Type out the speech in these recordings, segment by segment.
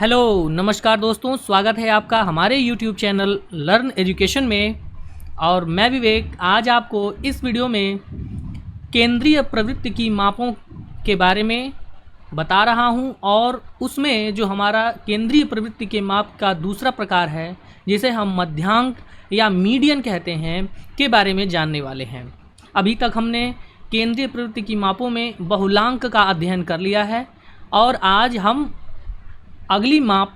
Hello नमस्कार दोस्तों, स्वागत है आपका हमारे YouTube चैनल लर्न एजुकेशन में। और मैं विवेक आज आपको इस वीडियो में केंद्रीय प्रवृत्ति की मापों के बारे में बता रहा हूं और उसमें जो हमारा केंद्रीय प्रवृत्ति के माप का दूसरा प्रकार है जिसे हम मध्यांक या मीडियन कहते हैं के बारे में जानने वाले हैं। अभी तक हमने केंद्रीय प्रवृत्ति की मापों में बहुलांक का अध्ययन कर लिया है और आज हम अगली माप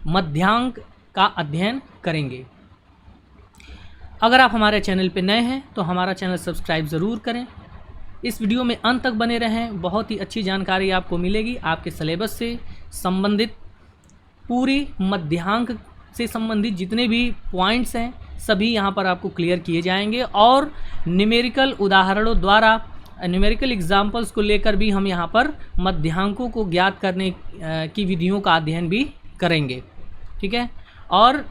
मध्यांक का अध्ययन करेंगे। अगर आप हमारे चैनल पर नए हैं तो हमारा चैनल सब्सक्राइब ज़रूर करें। इस वीडियो में अंत तक बने रहें, बहुत ही अच्छी जानकारी आपको मिलेगी। आपके सिलेबस से संबंधित पूरी मध्यांक से संबंधित जितने भी पॉइंट्स हैं सभी यहाँ पर आपको क्लियर किए जाएंगे और न्यूमेरिकल उदाहरणों द्वारा न्यूमेरिकल एग्जाम्पल्स को लेकर भी हम यहाँ पर मध्यांकों को ज्ञात करने की विधियों का अध्ययन भी करेंगे। ठीक है, और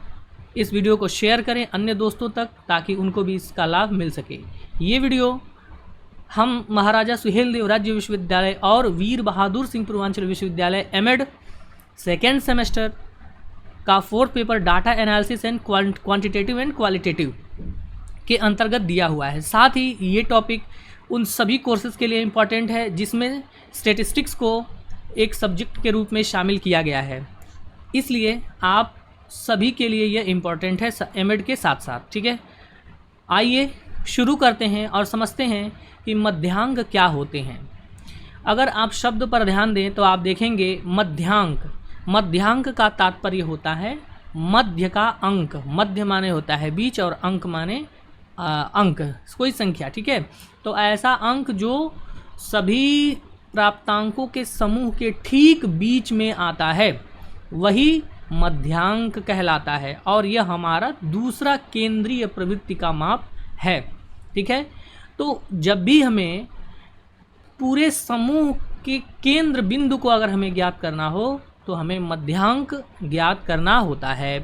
इस वीडियो को शेयर करें अन्य दोस्तों तक ताकि उनको भी इसका लाभ मिल सके। ये वीडियो हम महाराजा सुहेलदेव राज्य विश्वविद्यालय और वीर बहादुर सिंह पूर्वांचल विश्वविद्यालय एमएड सेकेंड सेमेस्टर का 4th paper data analysis and quantitative and qualitative के अंतर्गत दिया हुआ है। साथ ही ये टॉपिक उन सभी कोर्सेज़ के लिए इम्पॉर्टेंट है जिसमें स्टैटिस्टिक्स को एक सब्जेक्ट के रूप में शामिल किया गया है, इसलिए आप सभी के लिए ये इम्पॉर्टेंट है एमएड के साथ साथ। ठीक है, आइए शुरू करते हैं और समझते हैं कि मध्यांक क्या होते हैं। अगर आप शब्द पर ध्यान दें तो आप देखेंगे मध्यांक का तात्पर्य होता है मध्य का अंक। मध्य माने होता है बीच और अंक माने अंक, कोई संख्या। ठीक है, तो ऐसा अंक जो सभी प्राप्तांकों के समूह के ठीक बीच में आता है वही मध्यांक कहलाता है और यह हमारा दूसरा केंद्रीय प्रवृत्ति का माप है। ठीक है, तो जब भी हमें पूरे समूह के केंद्र बिंदु को अगर हमें ज्ञात करना हो तो हमें मध्यांक ज्ञात करना होता है।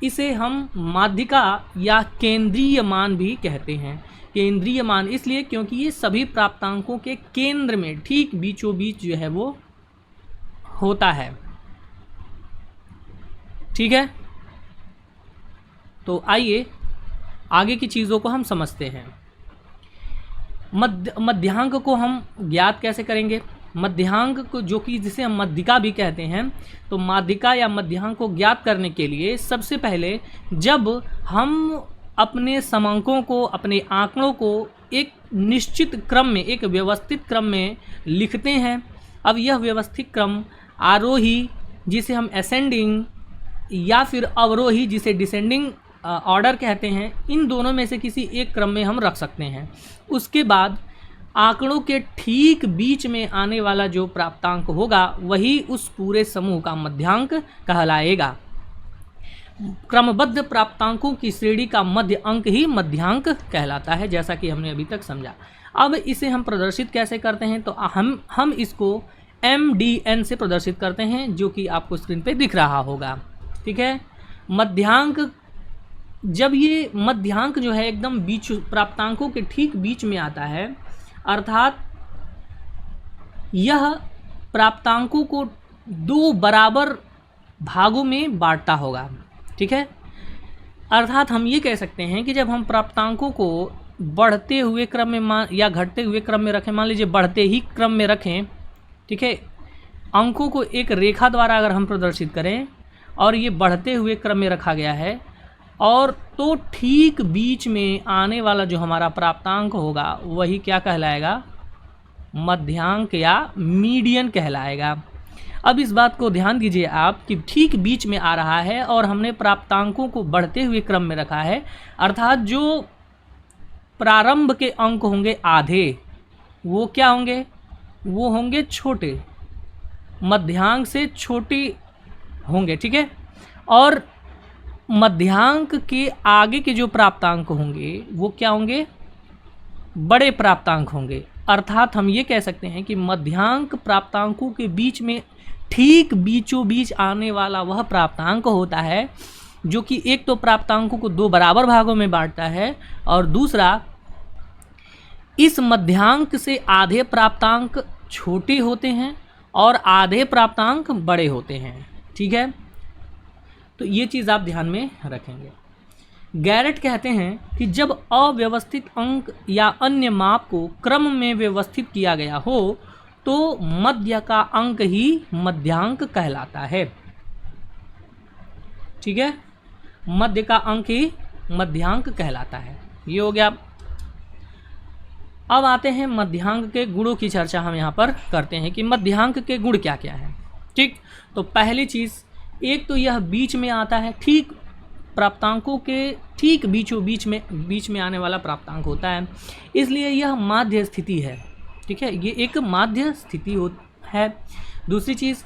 इसे हम माध्यिका या केंद्रीय मान भी कहते हैं। केंद्रीय मान इसलिए क्योंकि ये सभी प्राप्तांकों के केंद्र में ठीक बीचों बीच जो है वो होता है। ठीक है, तो आइए आगे की चीज़ों को हम समझते हैं। मध्यांक को हम ज्ञात कैसे करेंगे? मध्यांक को जो कि जिसे हम माध्यिका भी कहते हैं, तो माध्यिका या मध्यांक को ज्ञात करने के लिए सबसे पहले जब हम अपने समांकों को, अपने आंकड़ों को एक निश्चित क्रम में, एक व्यवस्थित क्रम में लिखते हैं। अब यह व्यवस्थित क्रम आरोही जिसे हम असेंडिंग या फिर अवरोही जिसे डिसेंडिंग ऑर्डर कहते हैं, इन दोनों में से किसी एक क्रम में हम रख सकते हैं। उसके बाद आंकड़ों के ठीक बीच में आने वाला जो प्राप्तांक होगा वही उस पूरे समूह का मध्यांक कहलाएगा। क्रमबद्ध प्राप्तांकों की श्रेणी का मध्य अंक ही मध्यांक कहलाता है, जैसा कि हमने अभी तक समझा। अब इसे हम प्रदर्शित कैसे करते हैं? तो हम इसको MDN से प्रदर्शित करते हैं जो कि आपको स्क्रीन पे दिख रहा होगा। ठीक है, मध्यांक, जब ये मध्यांक जो है एकदम बीच प्राप्तांकों के ठीक बीच में आता है, अर्थात यह प्राप्तांकों को 2 बराबर भागों में बांटता होगा। ठीक है, अर्थात हम ये कह सकते हैं कि जब हम प्राप्तांकों को बढ़ते हुए क्रम में या घटते हुए क्रम में रखें, मान लीजिए बढ़ते ही क्रम में रखें। ठीक है, अंकों को एक रेखा द्वारा अगर हम प्रदर्शित करें और ये बढ़ते हुए क्रम में रखा गया है और तो ठीक बीच में आने वाला जो हमारा प्राप्तांक होगा वही क्या कहलाएगा? मध्यांक या मीडियन कहलाएगा। अब इस बात को ध्यान दीजिए आप कि ठीक बीच में आ रहा है और हमने प्राप्तांकों को बढ़ते हुए क्रम में रखा है, अर्थात जो प्रारंभ के अंक होंगे आधे वो क्या होंगे? वो होंगे छोटे, मध्यांक से छोटे होंगे। ठीक है, और मध्यांक के आगे के जो प्राप्तांक होंगे वो क्या होंगे? बड़े प्राप्तांक होंगे। अर्थात हम ये कह सकते हैं कि मध्यांक प्राप्तांकों के बीच में ठीक बीचों बीच आने वाला वह प्राप्तांक होता है जो कि एक तो प्राप्तांकों को 2 बराबर भागों में बांटता है और दूसरा इस मध्यांक से आधे प्राप्तांक छोटे होते हैं और आधे प्राप्तांक बड़े होते हैं। ठीक है, तो ये चीज़ आप ध्यान में रखेंगे। गैरेट कहते हैं कि जब अव्यवस्थित अंक या अन्य माप को क्रम में व्यवस्थित किया गया हो तो मध्य का अंक ही मध्यांक कहलाता है। ठीक है, मध्य का अंक ही मध्यांक कहलाता है। ये हो गया। अब आते हैं मध्यांक के गुणों की चर्चा हम यहाँ पर करते हैं कि मध्यांक के गुण क्या क्या है। ठीक, तो पहली चीज़, एक तो यह बीच में आता है, ठीक प्राप्तांकों के ठीक बीच में आने वाला प्राप्तांक होता है, इसलिए यह माध्य स्थिति है। ठीक है, ये एक माध्य स्थिति है। दूसरी चीज़,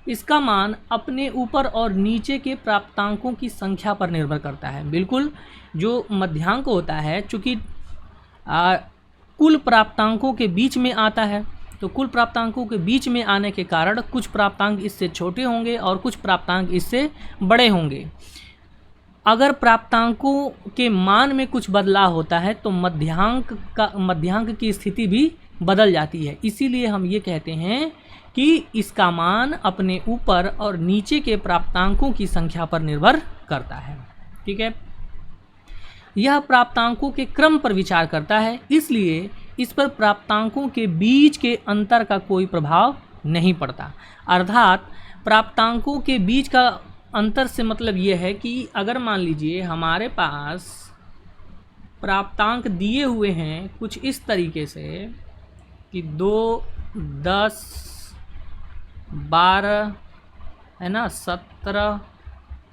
इसका मान अपने ऊपर और नीचे के प्राप्तांकों की संख्या पर निर्भर करता है। बिल्कुल, जो मध्यांक होता है चूँकि कुल प्राप्तांकों के बीच में आता है, तो कुल प्राप्तांकों के बीच में आने के कारण कुछ प्राप्तांक इससे छोटे होंगे और कुछ प्राप्तांक इससे बड़े होंगे। अगर प्राप्तांकों के मान में कुछ बदलाव होता है तो मध्यांक की स्थिति भी बदल जाती है। इसीलिए हम ये कहते हैं कि इसका मान अपने ऊपर और नीचे के प्राप्तांकों की संख्या पर निर्भर करता है। ठीक है, यह प्राप्तांकों के क्रम पर विचार करता है, इसलिए इस पर प्राप्तांकों के बीच के अंतर का कोई प्रभाव नहीं पड़ता। अर्थात प्राप्तांकों के बीच का अंतर से मतलब ये है कि अगर मान लीजिए हमारे पास प्राप्तांक दिए हुए हैं कुछ इस तरीके से कि 2, 10, 12 है ना, 17,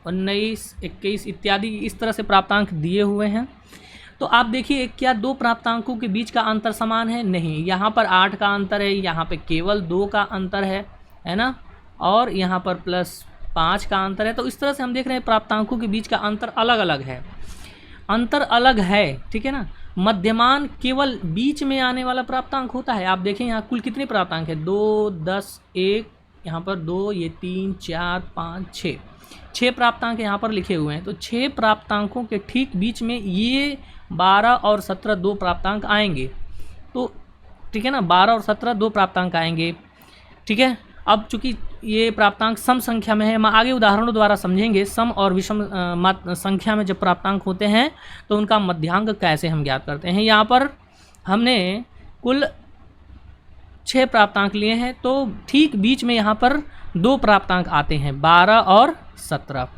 19, 21 इत्यादि इस तरह से प्राप्तांक दिए हुए हैं, तो आप देखिए क्या दो प्राप्तांकों के बीच का अंतर समान है? नहीं, यहाँ पर 8 का अंतर है, यहाँ पे केवल 2 का अंतर है ना, और यहाँ पर +5 का अंतर है। तो इस तरह से हम देख रहे हैं प्राप्तांकों के बीच का अंतर अलग अलग है, अंतर अलग है। ठीक है ना, मध्यमान केवल बीच में आने वाला प्राप्तांक होता है। आप देखें यहाँ कुल कितने प्राप्तांक है? 2, 10, 1, यहाँ पर 2, ये 3, 4, 5, 6 प्राप्तांक यहाँ पर लिखे हुए हैं। तो 6 प्राप्तांकों के ठीक बीच में ये 12 और 17 दो प्राप्तांक आएंगे। तो ठीक है ना, 12 और 17 दो प्राप्तांक आएंगे। ठीक है, अब चूंकि ये प्राप्तांक सम संख्या में है, हम आगे उदाहरणों द्वारा समझेंगे सम और विषम संख्या में जब प्राप्तांक होते हैं तो उनका मध्यांक कैसे हम ज्ञात करते हैं। यहाँ पर हमने कुल 6 प्राप्तांक लिए हैं, तो ठीक बीच में यहाँ पर 2 प्राप्तांक आते हैं, 12 और 17,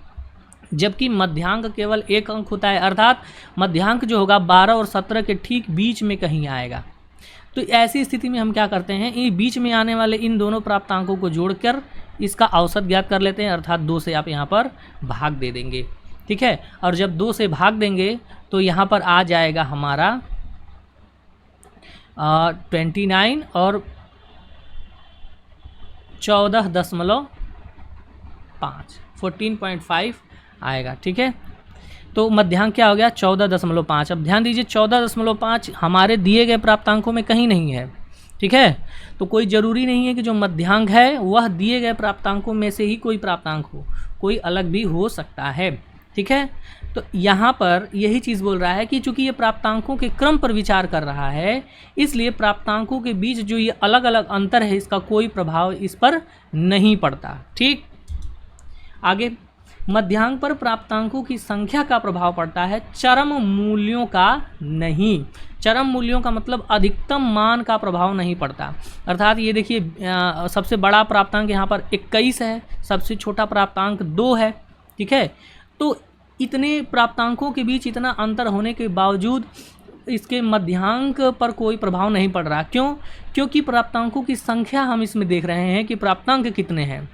जबकि मध्यांक केवल 1 अंक होता है। अर्थात मध्यांक जो होगा 12 और 17 के ठीक बीच में कहीं आएगा। तो ऐसी स्थिति में हम क्या करते हैं, ये बीच में आने वाले इन दोनों प्राप्तांकों को जोड़कर इसका औसत ज्ञात कर लेते हैं। अर्थात 2 से आप यहाँ पर भाग दे देंगे। ठीक है, और जब 2 से भाग देंगे तो यहाँ पर आ जाएगा हमारा 29 और 14.5 14.5 आएगा। ठीक है, तो मध्यांक क्या हो गया? 14.5। अब ध्यान दीजिए 14.5 हमारे दिए गए प्राप्तांकों में कहीं नहीं है। ठीक है, तो कोई ज़रूरी नहीं है कि जो मध्यांक है वह दिए गए प्राप्तांकों में से ही कोई प्राप्तांक हो, कोई अलग भी हो सकता है। ठीक है, तो यहाँ पर यही चीज़ बोल रहा है कि चूंकि ये प्राप्तांकों के क्रम पर विचार कर रहा है, इसलिए प्राप्तांकों के बीच जो ये अलग अलग अंतर है इसका कोई प्रभाव इस पर नहीं पड़ता। ठीक, आगे मध्यांक पर प्राप्तांकों की संख्या का प्रभाव पड़ता है, चरम मूल्यों का नहीं। चरम मूल्यों का मतलब अधिकतम मान का प्रभाव नहीं पड़ता। अर्थात ये देखिए सबसे बड़ा प्राप्तांक यहाँ पर 21 है, सबसे छोटा प्राप्तांक 2 है। ठीक है, तो इतने प्राप्तांकों के बीच इतना अंतर होने के बावजूद इसके मध्यांक पर कोई प्रभाव नहीं पड़ रहा। क्यों? क्योंकि प्राप्तांकों की संख्या हम इसमें देख रहे हैं कि प्राप्तांक कितने हैं।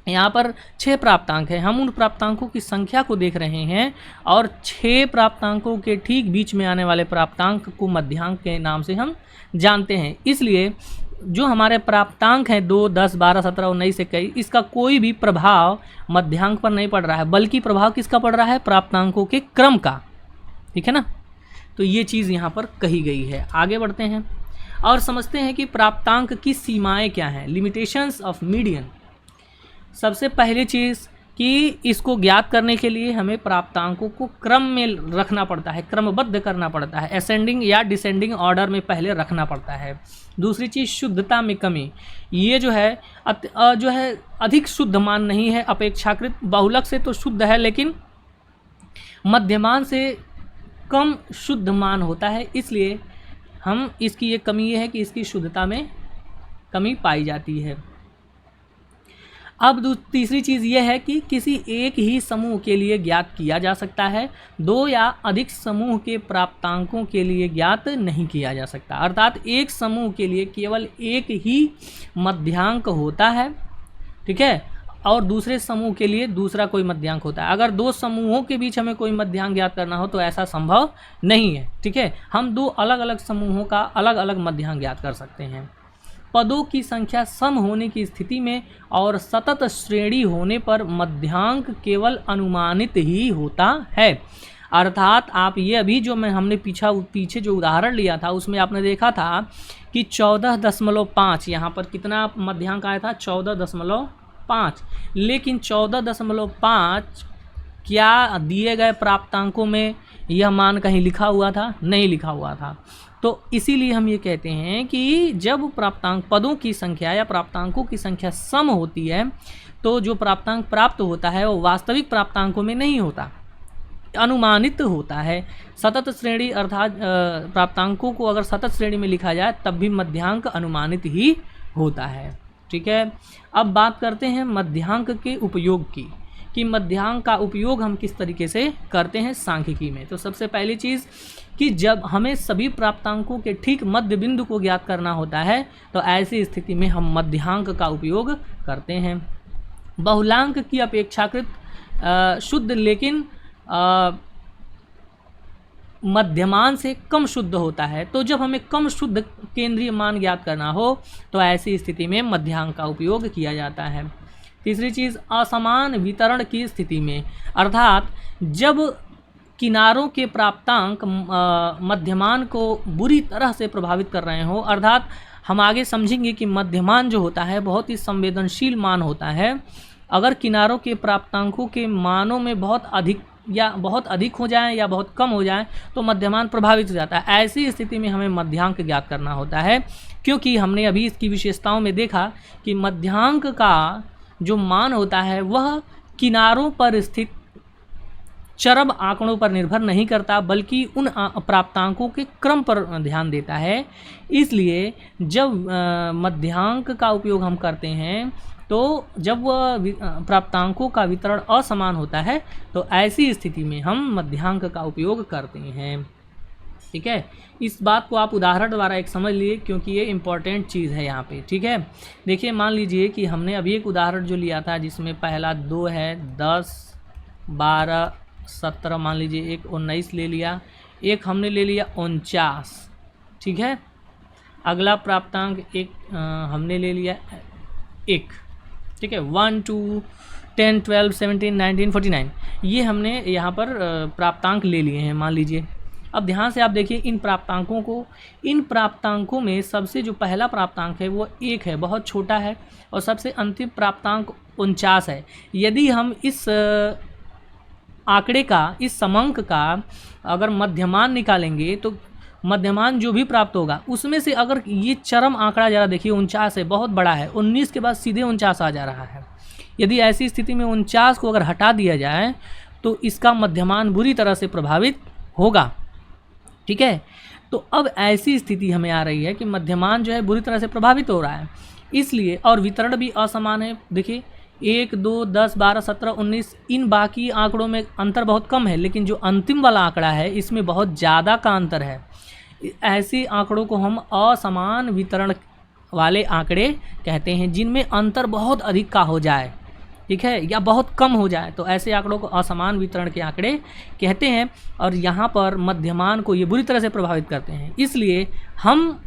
यहाँ पर 6 प्राप्तांक हैं, हम उन प्राप्तांकों की संख्या को देख रहे हैं और 6 प्राप्तांकों के ठीक बीच में आने वाले प्राप्तांक को मध्यांक के नाम से हम जानते हैं। इसलिए जो हमारे प्राप्तांक हैं 2, 10, 12, 17, 19, 21, इसका कोई भी प्रभाव मध्यांक पर नहीं पड़ रहा है, बल्कि प्रभाव किसका पड़ रहा है? प्राप्तांकों के क्रम का। ठीक है ना, तो ये चीज़ यहाँ पर कही गई है। आगे बढ़ते हैं और समझते हैं कि प्राप्तांक की सीमाएं क्या हैं, लिमिटेशंस ऑफ मीडियन। सबसे पहली चीज़, कि इसको ज्ञात करने के लिए हमें प्राप्तांकों को क्रम में रखना पड़ता है, क्रमबद्ध करना पड़ता है, असेंडिंग या डिसेंडिंग ऑर्डर में पहले रखना पड़ता है। दूसरी चीज़ शुद्धता में कमी, ये जो है अधिक शुद्ध मान नहीं है, अपेक्षाकृत बहुलक से तो शुद्ध है लेकिन मध्यमान से कम शुद्ध मान होता है, इसलिए हम इसकी एक कमी ये है कि इसकी शुद्धता में कमी पाई जाती है। अब तीसरी चीज़ यह है कि किसी एक ही समूह के लिए ज्ञात किया जा सकता है, दो या अधिक समूह के प्राप्तांकों के लिए ज्ञात नहीं किया जा सकता। अर्थात एक समूह के लिए केवल एक ही मध्यांक होता है, ठीक है, और दूसरे समूह के लिए दूसरा कोई मध्यांक होता है। अगर दो समूहों के बीच हमें कोई मध्यांक ज्ञात करना हो तो ऐसा संभव नहीं है, ठीक है। हम दो अलग अलग समूहों का अलग अलग मध्यांक ज्ञात कर सकते हैं। पदों की संख्या सम होने की स्थिति में और सतत श्रेणी होने पर मध्यांक केवल अनुमानित ही होता है। अर्थात आप ये अभी जो हमने पीछे जो उदाहरण लिया था उसमें आपने देखा था कि 14.5 यहाँ पर कितना मध्यांक आया था, 14.5, लेकिन 14.5 क्या दिए गए प्राप्तांकों में यह मान कहीं लिखा हुआ था? नहीं लिखा हुआ था। तो इसीलिए हम ये कहते हैं कि जब प्राप्तांक पदों की संख्या या प्राप्तांकों की संख्या सम होती है तो जो प्राप्तांक प्राप्त होता है वो वास्तविक प्राप्तांकों में नहीं होता, अनुमानित होता है। सतत श्रेणी अर्थात प्राप्तांकों को अगर सतत श्रेणी में लिखा जाए तब भी मध्यांक अनुमानित ही होता है, ठीक है। अब बात करते हैं मध्यांक के उपयोग की, कि मध्यांक का उपयोग हम किस तरीके से करते हैं सांख्यिकी में। तो सबसे पहली चीज़ कि जब हमें सभी प्राप्तांकों के ठीक मध्य बिंदु को ज्ञात करना होता है तो ऐसी स्थिति में हम मध्यांक का उपयोग करते हैं। बहुलांक की अपेक्षाकृत शुद्ध लेकिन मध्यमान से कम शुद्ध होता है, तो जब हमें कम शुद्ध केंद्रीय मान ज्ञात करना हो तो ऐसी स्थिति में मध्यांक का उपयोग किया जाता है। तीसरी चीज़ असमान वितरण की स्थिति में, अर्थात जब किनारों के प्राप्तांक मध्यमान को बुरी तरह से प्रभावित कर रहे हो, अर्थात हम आगे समझेंगे कि मध्यमान जो होता है बहुत ही संवेदनशील मान होता है। अगर किनारों के प्राप्तांकों के मानों में बहुत अधिक हो जाए या बहुत कम हो जाए तो मध्यमान प्रभावित हो जाता है। ऐसी स्थिति में हमें मध्यांक ज्ञात करना होता है, क्योंकि हमने अभी इसकी विशेषताओं में देखा कि मध्यांक का जो मान होता है वह किनारों पर स्थित चरम आंकड़ों पर निर्भर नहीं करता बल्कि उन प्राप्तांकों के क्रम पर ध्यान देता है। इसलिए जब मध्यांक का उपयोग हम करते हैं तो जब वह प्राप्तांकों का वितरण असमान होता है तो ऐसी स्थिति में हम मध्यांक का उपयोग करते हैं, ठीक है। इस बात को आप उदाहरण द्वारा एक समझ लिए क्योंकि ये इम्पॉर्टेंट चीज़ है यहाँ पे, ठीक है। देखिए मान लीजिए कि हमने अभी एक उदाहरण जो लिया था जिसमें पहला 2 है, 10, 12, 17, मान लीजिए एक 19 ले लिया, एक हमने ले लिया 49, ठीक है। अगला प्राप्तांक एक हमने ले लिया 1, ठीक है। 1, 2, 10, 12, 17, 19, 49 ये हमने यहाँ पर प्राप्तांक ले लिए हैं, मान लीजिए। अब ध्यान से आप देखिए इन प्राप्तांकों में सबसे जो पहला प्राप्तांक है वो 1 है, बहुत छोटा है, और सबसे अंतिम प्राप्तांक 49 है। यदि हम इस आंकड़े का, इस समंक का अगर मध्यमान निकालेंगे तो मध्यमान जो भी प्राप्त होगा उसमें से अगर ये चरम आंकड़ा ज़रा देखिए 49 है, बहुत बड़ा है, 19 के बाद सीधे 49 आ जा रहा है। यदि ऐसी स्थिति में 49 को अगर हटा दिया जाए तो इसका मध्यमान बुरी तरह से प्रभावित होगा, ठीक है। तो अब ऐसी स्थिति हमें आ रही है कि मध्यमान जो है बुरी तरह से प्रभावित हो रहा है, इसलिए और वितरण भी असमान है। देखिए 1, 2, 10, 12, 17, 19 इन बाकी आंकड़ों में अंतर बहुत कम है, लेकिन जो अंतिम वाला आंकड़ा है इसमें बहुत ज़्यादा का अंतर है। ऐसे आंकड़ों को हम असमान वितरण वाले आंकड़े कहते हैं, जिनमें अंतर बहुत अधिक का हो जाए, ठीक है, या बहुत कम हो जाए, तो ऐसे आंकड़ों को असमान वितरण के आंकड़े कहते हैं। और यहाँ पर मध्यमान को ये बुरी तरह से प्रभावित करते हैं, इसलिए हम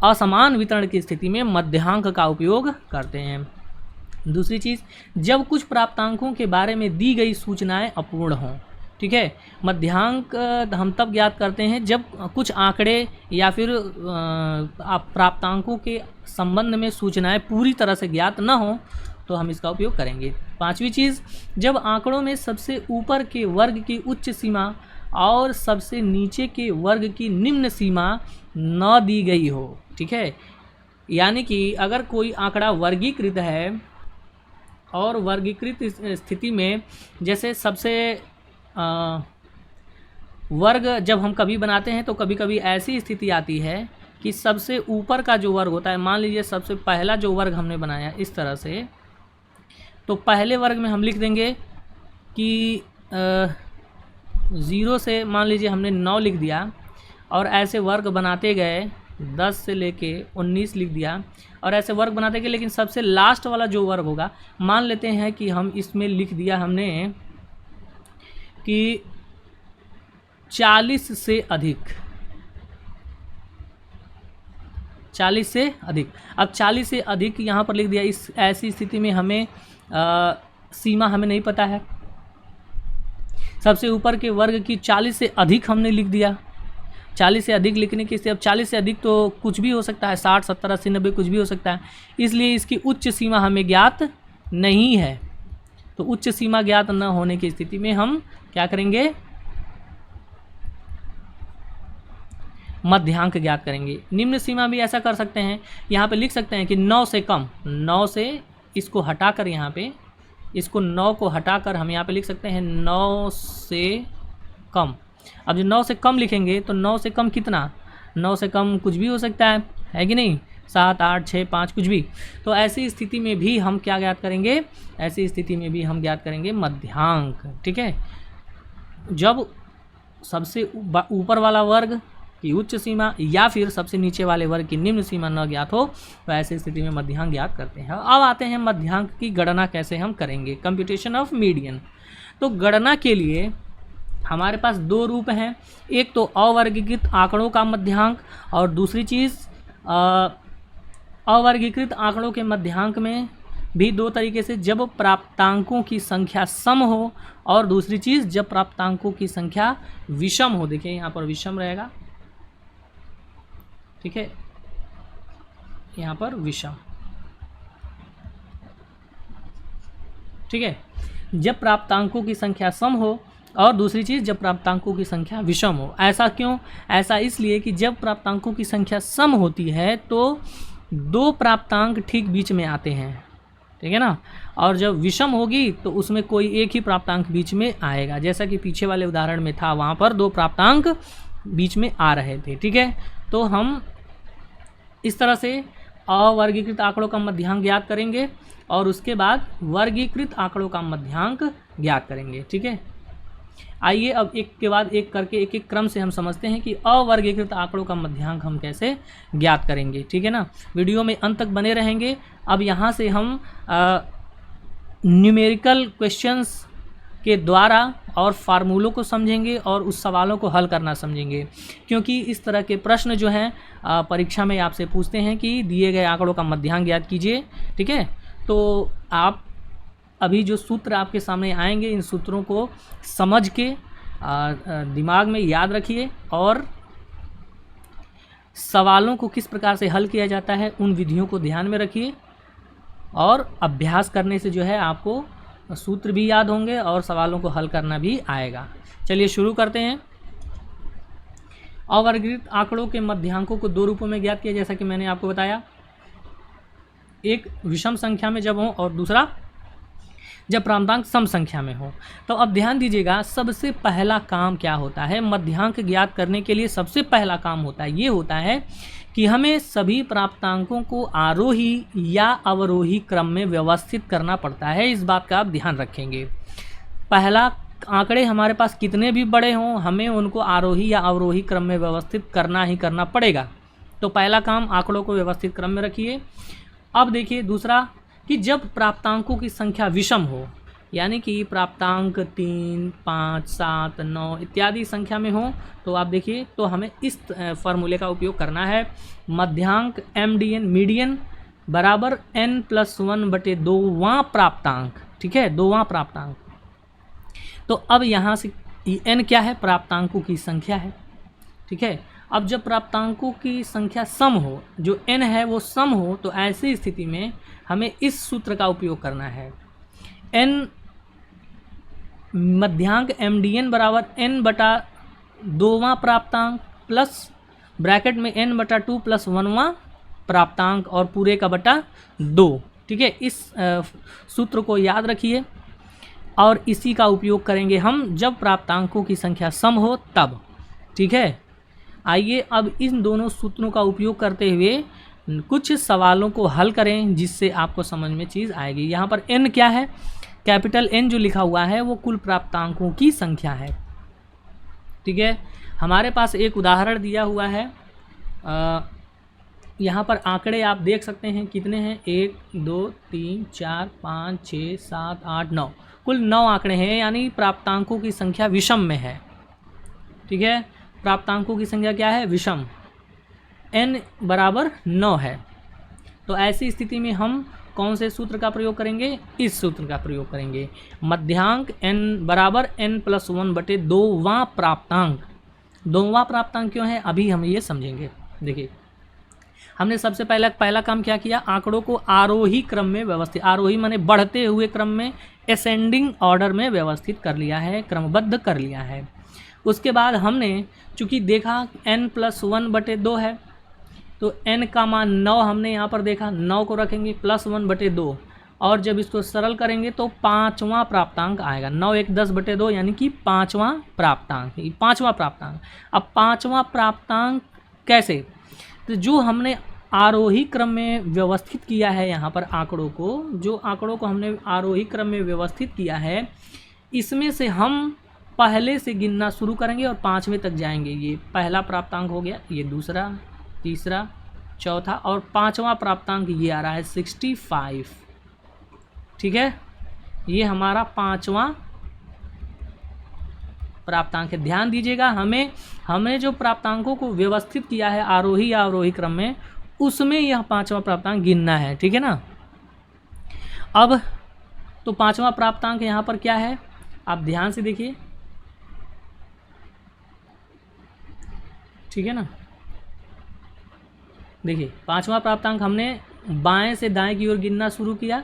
असमान वितरण की स्थिति में मध्यांक का उपयोग करते हैं। दूसरी चीज़, जब कुछ प्राप्तांकों के बारे में दी गई सूचनाएं अपूर्ण हों, ठीक है। मध्यांक हम तब ज्ञात करते हैं जब कुछ आंकड़े या फिर प्राप्तांकों के संबंध में सूचनाएं पूरी तरह से ज्ञात न हो तो हम इसका उपयोग करेंगे। पांचवी चीज़, जब आंकड़ों में सबसे ऊपर के वर्ग की उच्च सीमा और सबसे नीचे के वर्ग की निम्न सीमा न दी गई हो, ठीक है। यानी कि अगर कोई आंकड़ा वर्गीकृत है और वर्गीकृत स्थिति में जैसे सबसे वर्ग जब हम कभी बनाते हैं तो कभी कभी ऐसी स्थिति आती है कि सबसे ऊपर का जो वर्ग होता है, मान लीजिए सबसे पहला जो वर्ग हमने बनाया इस तरह से, तो पहले वर्ग में हम लिख देंगे कि 0 से मान लीजिए हमने 9 लिख दिया और ऐसे वर्ग बनाते गए 10 से लेके 19 लिख दिया और ऐसे वर्ग बनाते गए, लेकिन सबसे लास्ट वाला जो वर्ग होगा मान लेते हैं कि हम इसमें लिख दिया हमने कि 40 से अधिक, 40 से अधिक। अब 40 से अधिक यहाँ पर लिख दिया। इस ऐसी स्थिति में हमें सीमा हमें नहीं पता है। सबसे ऊपर के वर्ग की 40 से अधिक हमने लिख दिया। 40 से अधिक लिखने की, अब 40 से अधिक तो कुछ भी हो सकता है, 60, 70, 80, 90 कुछ भी हो सकता है, इसलिए इसकी उच्च सीमा हमें ज्ञात नहीं है। तो उच्च सीमा ज्ञात न होने की स्थिति में हम क्या करेंगे, मध्यांक ज्ञात करेंगे। निम्न सीमा भी ऐसा कर सकते हैं, यहाँ पे लिख सकते हैं कि 9 से कम, 9 से इसको हटाकर यहाँ पे इसको 9 को हटाकर हम यहाँ पे लिख सकते हैं 9 से कम। अब जो 9 से कम लिखेंगे तो 9 से कम कितना, 9 से कम कुछ भी हो सकता है कि नहीं, 7, 8, 6, 5 कुछ भी। तो ऐसी स्थिति में भी हम क्या ज्ञात करेंगे, ऐसी स्थिति में भी हम ज्ञात करेंगे मध्यांक, ठीक है। जब सबसे ऊपर वाला वर्ग की उच्च सीमा या फिर सबसे नीचे वाले वर्ग की निम्न सीमा न ज्ञात हो तो ऐसी स्थिति में मध्यांक ज्ञात करते हैं। अब आते हैं मध्यांक की गणना कैसे हम करेंगे, कंप्यूटेशन ऑफ मीडियन। तो गणना के लिए हमारे पास दो रूप हैं, एक तो अवर्गीकृत आंकड़ों का मध्यांक और दूसरी चीज़ अवर्गीकृत आंकड़ों के मध्यांक में भी दो तरीके से, जब प्राप्तांकों की संख्या सम हो और दूसरी चीज़ जब प्राप्तांकों की संख्या विषम हो। देखिए यहाँ पर विषम रहेगा, ठीक है, यहाँ पर विषम, ठीक है। जब प्राप्तांकों की संख्या सम हो और दूसरी चीज़ जब प्राप्तांकों की संख्या विषम हो। ऐसा क्यों, ऐसा इसलिए कि जब प्राप्तांकों की संख्या सम होती है तो दो प्राप्तांक ठीक बीच में आते हैं, ठीक है ना, और जब विषम होगी तो उसमें कोई एक ही प्राप्तांक बीच में आएगा, जैसा कि पीछे वाले उदाहरण में था, वहाँ पर दो प्राप्तांक बीच में आ रहे थे, ठीक है। तो हम इस तरह से अवर्गीकृत आंकड़ों का मध्यांक ज्ञात करेंगे और उसके बाद वर्गीकृत आंकड़ों का मध्यांक ज्ञात करेंगे, ठीक है। आइए अब एक के बाद एक करके एक एक क्रम से हम समझते हैं कि अवर्गीकृत आंकड़ों का मध्यांक हम कैसे ज्ञात करेंगे, ठीक है ना। वीडियो में अंत तक बने रहेंगे। अब यहाँ से हम न्यूमेरिकल क्वेश्चंस के द्वारा और फार्मूलों को समझेंगे और उस सवालों को हल करना समझेंगे, क्योंकि इस तरह के प्रश्न जो हैं परीक्षा में आपसे पूछते हैं कि दिए गए आंकड़ों का मध्यांक ज्ञात कीजिए, ठीक है। तो आप अभी जो सूत्र आपके सामने आएंगे, इन सूत्रों को समझ के दिमाग में याद रखिए और सवालों को किस प्रकार से हल किया जाता है उन विधियों को ध्यान में रखिए और अभ्यास करने से जो है आपको सूत्र भी याद होंगे और सवालों को हल करना भी आएगा। चलिए शुरू करते हैं। अवर्गीकृत आंकड़ों के मध्यांकों को दो रूपों में ज्ञात किया, जैसा कि मैंने आपको बताया, एक विषम संख्या में जब हो और दूसरा जब प्राप्तांक सम संख्या में हो। तो अब ध्यान दीजिएगा, सबसे पहला काम क्या होता है, मध्यांक ज्ञात करने के लिए सबसे पहला काम होता है, ये होता है कि हमें सभी प्राप्तांकों को आरोही या अवरोही क्रम में व्यवस्थित करना पड़ता है। इस बात का आप ध्यान रखेंगे। पहला, आंकड़े हमारे पास कितने भी बड़े हों, हमें उनको आरोही या अवरोही क्रम में व्यवस्थित करना ही करना पड़ेगा। तो पहला काम आंकड़ों को व्यवस्थित क्रम में रखिए। अब देखिए दूसरा, कि जब प्राप्तांकों की संख्या विषम हो, यानी कि प्राप्तांक 3, 5, 7, 9 इत्यादि संख्या में हो, तो आप देखिए तो हमें इस फार्मूले का उपयोग करना है। मध्यांक MDN मीडियन बराबर n+1/2वां प्राप्तांक, ठीक है, 2वां प्राप्तांक। तो अब यहाँ से n क्या है? प्राप्तांकों की संख्या है। ठीक है, अब जब प्राप्तांकों की संख्या सम हो, जो n है वो सम हो, तो ऐसी स्थिति में हमें इस सूत्र का उपयोग करना है। n मध्यांक MDN बराबर n बटा 2वां प्राप्तांक प्लस ब्रैकेट में n बटा 2 प्लस 1वां प्राप्तांक और पूरे का बटा 2। ठीक है, इस सूत्र को याद रखिए और इसी का उपयोग करेंगे हम जब प्राप्तांकों की संख्या सम हो तब। ठीक है, आइए अब इन दोनों सूत्रों का उपयोग करते हुए कुछ सवालों को हल करें जिससे आपको समझ में चीज़ आएगी। यहाँ पर n क्या है? कैपिटल N जो लिखा हुआ है वो कुल प्राप्तांकों की संख्या है। ठीक है, हमारे पास एक उदाहरण दिया हुआ है। यहाँ पर आंकड़े आप देख सकते हैं कितने हैं? 1 2 3 4 5 6 7 8 9, कुल 9 आंकड़े हैं, यानी प्राप्तांकों की संख्या विषम में है। ठीक है, प्राप्तांकों की संख्या क्या है? विषम। n बराबर 9 है, तो ऐसी स्थिति में हम कौन से सूत्र का प्रयोग करेंगे? इस सूत्र का प्रयोग करेंगे। मध्यांक n बराबर n प्लस 1 बटे 2वां प्राप्तांक। 2वां प्राप्तांक क्यों है अभी हम ये समझेंगे। देखिए, हमने सबसे पहला काम क्या किया? आंकड़ों को आरोही क्रम में व्यवस्थित, आरोही माने बढ़ते हुए क्रम में, असेंडिंग ऑर्डर में व्यवस्थित कर लिया है, क्रमबद्ध कर लिया है। उसके बाद हमने चूँकि देखा n प्लस 1 बटे 2 है, तो n का मान 9 हमने यहाँ पर देखा, 9 को रखेंगे प्लस 1 बटे 2, और जब इसको सरल करेंगे तो 5वां प्राप्तांक आएगा। 9 1 10 बटे 2 यानी कि 5वां प्राप्तांक, 5वां प्राप्तांक। अब 5वां प्राप्तांक कैसे? तो जो हमने आरोही क्रम में व्यवस्थित किया है यहाँ पर आंकड़ों को, जो आंकड़ों को हमने आरोही क्रम में व्यवस्थित किया है, इसमें से हम पहले से गिनना शुरू करेंगे और 5वें तक जाएंगे। ये पहला प्राप्तांक हो गया, ये दूसरा, तीसरा, चौथा और 5वां प्राप्तांक ये आ रहा है 65। ठीक है, ये हमारा 5वां प्राप्तांक है। ध्यान दीजिएगा, हमें जो प्राप्तांकों को व्यवस्थित किया है आरोही या अवरोही क्रम में, उसमें यह 5वां प्राप्तांक गिनना है। ठीक है ना। अब तो 5वां प्राप्तांक यहाँ पर क्या है, आप ध्यान से देखिए। ठीक है ना, देखिए 5वां प्राप्तांक हमने बाएं से दाएं की ओर गिनना शुरू किया,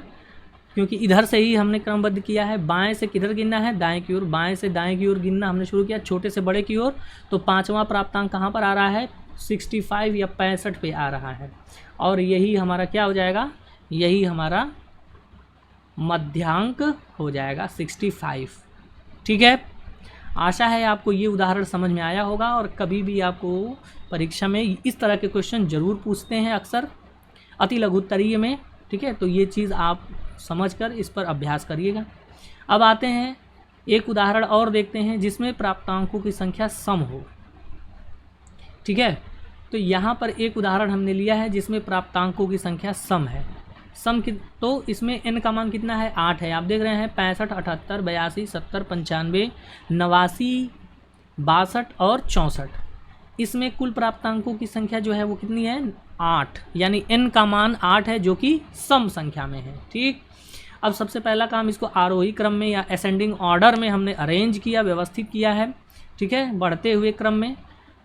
क्योंकि इधर से ही हमने क्रमबद्ध किया है। बाएं से किधर गिनना है? दाएं की ओर। बाएं से दाएं की ओर गिनना हमने शुरू किया, छोटे से बड़े की ओर। तो 5वां प्राप्तांक कहाँ पर आ रहा है? 65 या 65 पे आ रहा है, और यही हमारा क्या हो जाएगा? यही हमारा मध्यांक हो जाएगा 65। ठीक है, आशा है आपको ये उदाहरण समझ में आया होगा, और कभी भी आपको परीक्षा में इस तरह के क्वेश्चन ज़रूर पूछते हैं अक्सर अति लघुत्तरीय में। ठीक है, तो ये चीज़ आप समझकर इस पर अभ्यास करिएगा। अब आते हैं एक उदाहरण और देखते हैं जिसमें प्राप्तांकों की संख्या सम हो। ठीक है, तो यहाँ पर एक उदाहरण हमने लिया है जिसमें प्राप्तांकों की संख्या सम है। सम की तो इसमें n का मान कितना है? 8 है। आप देख रहे हैं 65, 78, 82, 70, 95, 89, 62 और 64। इसमें कुल प्राप्तांकों की संख्या जो है वो कितनी है? 8, यानी n का मान 8 है, जो कि सम संख्या में है। ठीक, अब सबसे पहला काम, इसको आरोही क्रम में या असेंडिंग ऑर्डर में हमने अरेंज किया, व्यवस्थित किया है। ठीक है, बढ़ते हुए क्रम में।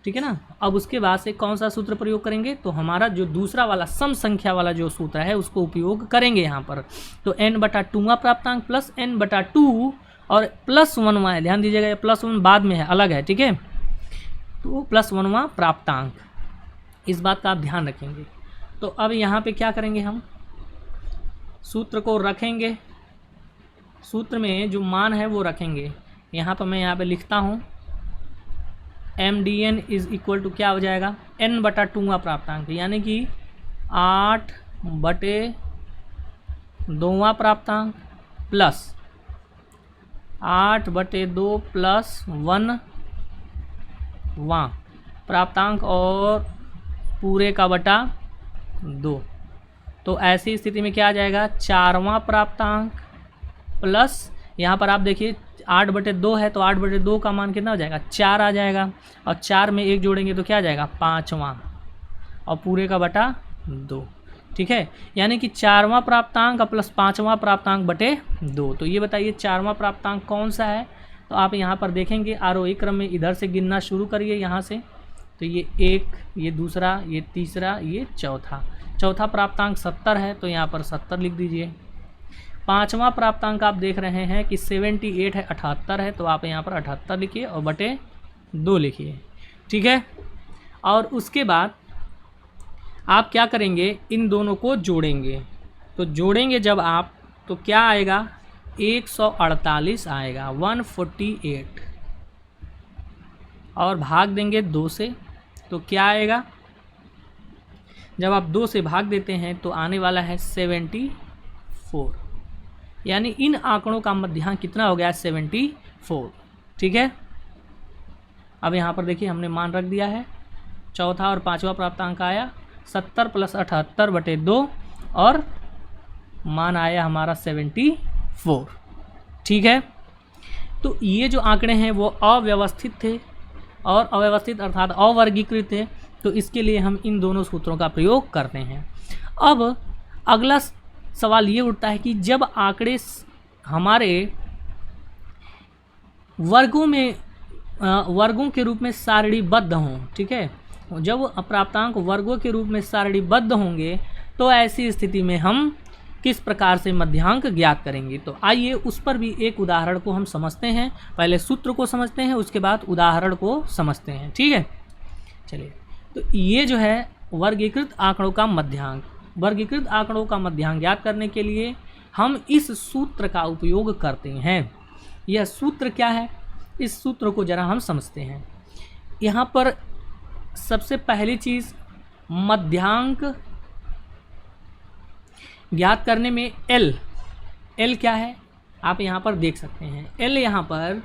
ठीक है ना। अब उसके बाद से कौन सा सूत्र प्रयोग करेंगे? तो हमारा जो दूसरा वाला सम संख्या वाला जो सूत्र है उसको उपयोग करेंगे यहाँ पर। तो n बटा 2वां प्राप्तांक प्लस n बटा 2 और प्लस 1वां है। ध्यान दीजिएगा, ये प्लस 1 बाद में है, अलग है। ठीक है, तो प्लस 1वां प्राप्तांक, इस बात का आप ध्यान रखेंगे। तो अब यहाँ पे क्या करेंगे? हम सूत्र को रखेंगे, सूत्र में जो मान है वो रखेंगे। यहाँ पर मैं यहाँ पे लिखता हूँ MDN इज इक्वल टू क्या हो जाएगा? n बटा 2वां प्राप्तांक, यानी कि 8 बटे 2वां प्राप्तांक प्लस 8 बटे 2 प्लस 1वां प्राप्तांक और पूरे का बटा 2। तो ऐसी स्थिति में क्या आ जाएगा? 4वां प्राप्तांक प्लस, यहाँ पर आप देखिए 8 बटे 2 है, तो 8 बटे 2 का मान कितना हो जाएगा? 4 आ जाएगा, और 4 में 1 जोड़ेंगे तो क्या आ जाएगा? 5वां, और पूरे का बटा 2। ठीक है, यानी कि 4वां प्राप्तांक प्लस 5वां प्राप्तांक बटे 2। तो ये बताइए 4वां प्राप्तांक कौन सा है? तो आप यहाँ पर देखेंगे आरोही क्रम में इधर से गिनना शुरू करिए यहाँ से। तो ये 1, ये दूसरा, ये तीसरा, ये चौथा प्राप्तांक 70 है, तो यहाँ पर 70 लिख दीजिए। पाँचवा प्राप्तांक आप देख रहे हैं कि 78 है, 78 है, तो आप यहाँ पर 78 लिखिए और बटे 2 लिखिए, ठीक है। और उसके बाद आप क्या करेंगे, इन दोनों को जोड़ेंगे। तो जोड़ेंगे जब आप, तो क्या आएगा, 148 आएगा, 148, और भाग देंगे 2 से, तो क्या आएगा, जब आप 2 से भाग देते हैं तो आने वाला है 74, यानी इन आंकड़ों का मध्यांक कितना हो गया, 74, ठीक है। अब यहाँ पर देखिए हमने मान रख दिया है। चौथा और पांचवा प्राप्तांक आया 70 + 78 बटे 2 और मान आया हमारा 74, ठीक है। तो ये जो आंकड़े हैं वो अव्यवस्थित थे, और अव्यवस्थित अर्थात अवर्गीकृत थे, तो इसके लिए हम इन दोनों सूत्रों का प्रयोग करते हैं। अब अगला सवाल ये उठता है कि जब आंकड़े हमारे वर्गों के रूप में सारणीबद्ध हों, ठीक है, जब प्राप्तांक वर्गों के रूप में सारणीबद्ध होंगे तो ऐसी स्थिति में हम किस प्रकार से मध्यांक ज्ञात करेंगे। तो आइए उस पर भी एक उदाहरण को हम समझते हैं। पहले सूत्र को समझते हैं, उसके बाद उदाहरण को समझते हैं, ठीक है। चलिए, तो ये जो है वर्गीकृत आंकड़ों का मध्यांक, वर्गीकृत आंकड़ों का मध्यांक ज्ञात करने के लिए हम इस सूत्र का उपयोग करते हैं। यह सूत्र क्या है, इस सूत्र को जरा हम समझते हैं। यहाँ पर सबसे पहली चीज़, मध्यांक ज्ञात करने में एल क्या है, आप यहाँ पर देख सकते हैं। एल यहाँ पर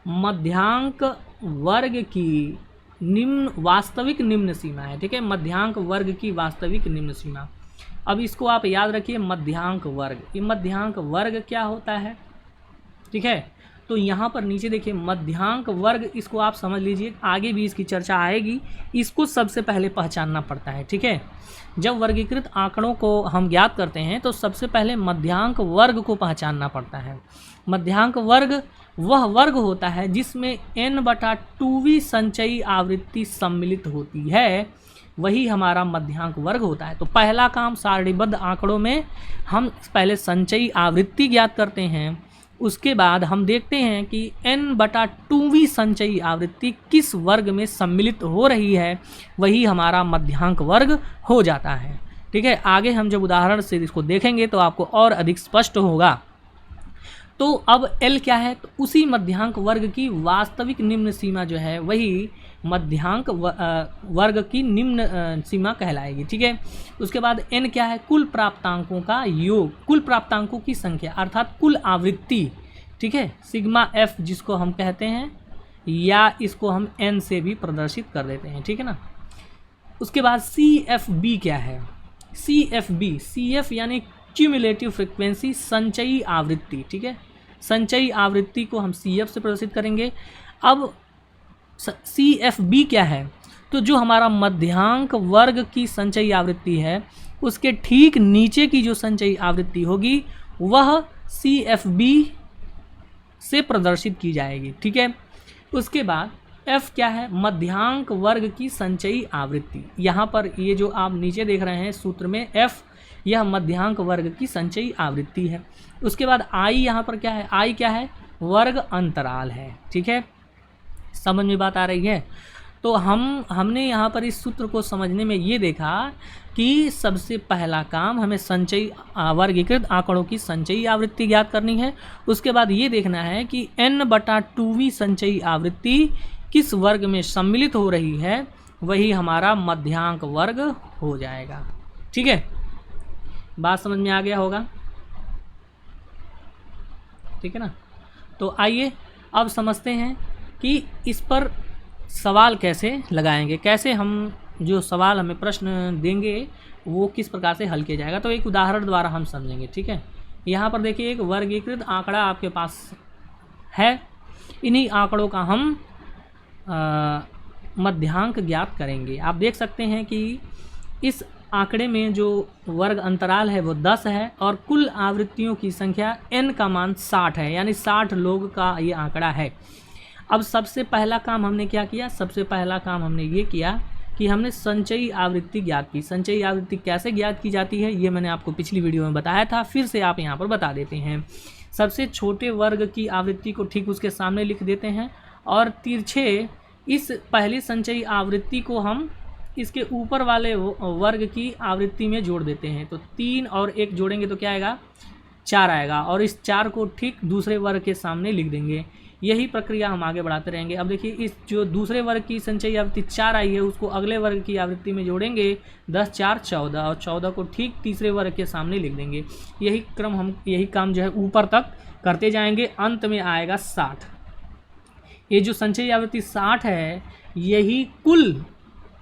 मध्यांक वर्ग की वास्तविक निम्न सीमा है, ठीक है, मध्यांक वर्ग की वास्तविक निम्न सीमा। अब इसको आप याद रखिए, मध्यांक वर्ग, ये मध्यांक वर्ग क्या होता है, ठीक है। तो यहाँ पर नीचे देखिए मध्यांक वर्ग, इसको आप समझ लीजिए, आगे भी इसकी चर्चा आएगी। इसको सबसे पहले पहचानना पड़ता है, ठीक है। जब वर्गीकृत आंकड़ों को हम ज्ञात करते हैं तो सबसे पहले मध्यांक वर्ग को पहचानना पड़ता है। मध्यांक वर्ग वह वर्ग होता है जिसमें n/2वीं संचयी आवृत्ति सम्मिलित होती है, वही हमारा मध्यांक वर्ग होता है। तो पहला काम, सारणीबद्ध आंकड़ों में हम पहले संचयी आवृत्ति ज्ञात करते हैं, उसके बाद हम देखते हैं कि n/2वीं संचयी आवृत्ति किस वर्ग में सम्मिलित हो रही है, वही हमारा मध्यांक वर्ग हो जाता है, ठीक है। आगे हम जब उदाहरण से इसको देखेंगे तो आपको और अधिक स्पष्ट होगा। तो अब L क्या है, तो उसी मध्यांक वर्ग की वास्तविक निम्न सीमा जो है वही मध्यांक वर्ग की निम्न सीमा कहलाएगी, ठीक है। उसके बाद N क्या है, कुल प्राप्तांकों का योग, कुल प्राप्तांकों की संख्या अर्थात कुल आवृत्ति, ठीक है, सिग्मा F जिसको हम कहते हैं, या इसको हम N से भी प्रदर्शित कर देते हैं, ठीक है ना। उसके बाद CFB क्या है, CF यानी क्यूमुलेटिव फ्रिक्वेंसी, संचयी आवृत्ति, ठीक है, संचयी आवृत्ति को हम CF से प्रदर्शित करेंगे। अब CFB क्या है, तो जो हमारा मध्यांक वर्ग की संचयी आवृत्ति है उसके ठीक नीचे की जो संचयी आवृत्ति होगी वह CFB से प्रदर्शित की जाएगी, ठीक है। उसके बाद F क्या है, मध्यांक वर्ग की संचयी आवृत्ति। यहाँ पर ये जो आप नीचे देख रहे हैं सूत्र में F, यह मध्यांक वर्ग की संचयी आवृत्ति है। उसके बाद I यहाँ पर क्या है, I क्या है, वर्ग अंतराल है, ठीक है। समझ में बात आ रही है। तो हमने यहाँ पर इस सूत्र को समझने में ये देखा कि सबसे पहला काम हमें संचयी वर्गीकृत आंकड़ों की संचयी आवृत्ति ज्ञात करनी है। उसके बाद ये देखना है कि n/2वीं संचयी आवृत्ति किस वर्ग में सम्मिलित हो रही है, वही हमारा मध्यांक वर्ग हो जाएगा, ठीक है। बात समझ में आ गया होगा, ठीक है ना। तो आइए अब समझते हैं कि इस पर सवाल कैसे लगाएंगे, कैसे हम जो सवाल हमें प्रश्न देंगे वो किस प्रकार से हल किया जाएगा। तो एक उदाहरण द्वारा हम समझेंगे, ठीक है। यहाँ पर देखिए एक वर्गीकृत आंकड़ा आपके पास है, इन्हीं आंकड़ों का हम मध्यांक ज्ञात करेंगे। आप देख सकते हैं कि इस आंकड़े में जो वर्ग अंतराल है वो 10 है और कुल आवृत्तियों की संख्या n का मान 60 है, यानी 60 लोग का ये आंकड़ा है। अब सबसे पहला काम हमने क्या किया, सबसे पहला काम हमने ये किया कि हमने संचयी आवृत्ति ज्ञात की। संचयी आवृत्ति कैसे ज्ञात की जाती है ये मैंने आपको पिछली वीडियो में बताया था, फिर से आप यहाँ पर बता देते हैं। सबसे छोटे वर्ग की आवृत्ति को ठीक उसके सामने लिख देते हैं और तिरछे इस पहली संचयी आवृत्ति को हम इसके ऊपर वाले वर्ग की आवृत्ति में जोड़ देते हैं। तो 3 और 1 जोड़ेंगे तो क्या आएगा, 4 आएगा और इस 4 को ठीक दूसरे वर्ग के सामने लिख देंगे। यही प्रक्रिया हम आगे बढ़ाते रहेंगे। अब देखिए इस जो दूसरे वर्ग की संचयी आवृत्ति 4 आई है उसको अगले वर्ग की आवृत्ति में जोड़ेंगे, 10 4 14 और 14 को ठीक तीसरे वर्ग के सामने लिख देंगे। यही काम जो है ऊपर तक करते जाएंगे, अंत में आएगा 60। ये जो संचयी आवृत्ति 60 है यही कुल